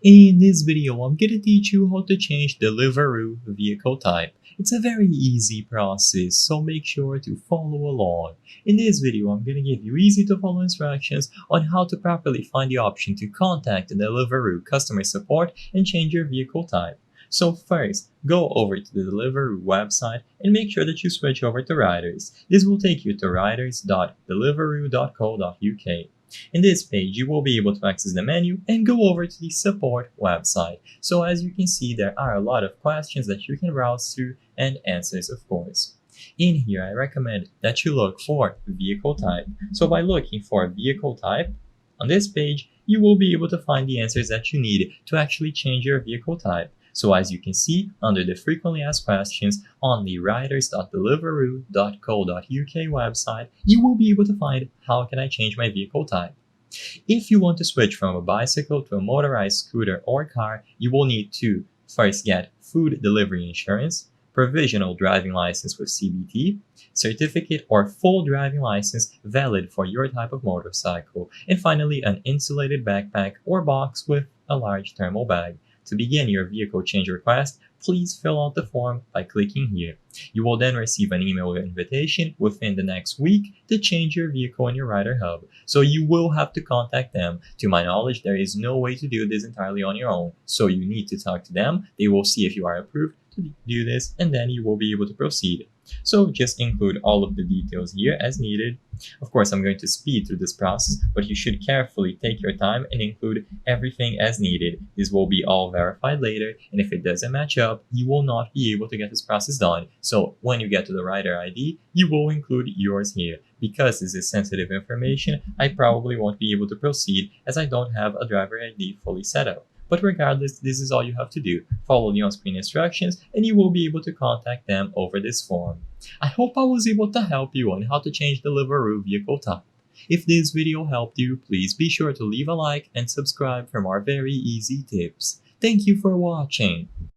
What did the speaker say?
In this video, I'm gonna teach you how to change Deliveroo vehicle type. It's a very easy process, so make sure to follow along. In this video, I'm gonna give you easy to follow instructions on how to properly find the option to contact the Deliveroo customer support and change your vehicle type. So first, go over to the Deliveroo website and make sure that you switch over to Riders. This will take you to riders.deliveroo.co.uk. In this page, you will be able to access the menu and go over to the support website. So as you can see, there are a lot of questions that you can browse through and answers, of course. In here, I recommend that you look for vehicle type. So by looking for vehicle type, on this page, you will be able to find the answers that you need to actually change your vehicle type. So as you can see, under the frequently asked questions on the riders.deliveroo.co.uk website, you will be able to find how can I change my vehicle type. If you want to switch from a bicycle to a motorized scooter or car, you will need to first get food delivery insurance, provisional driving license with CBT, certificate or full driving license valid for your type of motorcycle, and finally an insulated backpack or box with a large thermal bag. To begin your vehicle change request, please fill out the form by clicking here. You will then receive an email invitation within the next week to change your vehicle in your Rider Hub, so you will have to contact them. To my knowledge, there is no way to do this entirely on your own, so you need to talk to them. They will see if you are approved to do this, and then you will be able to proceed. So just include all of the details here as needed. Of course, I'm going to speed through this process, but you should carefully take your time and include everything as needed. This will be all verified later, and if it doesn't match up, you will not be able to get this process done. So when you get to the Rider ID, you will include yours here. Because this is sensitive information, I probably won't be able to proceed as I don't have a driver ID fully set up. But regardless, this is all you have to do. Follow the on-screen instructions and you will be able to contact them over this form. I hope I was able to help you on how to change the Deliveroo vehicle type. If this video helped you, please be sure to leave a like and subscribe for more very easy tips. Thank you for watching.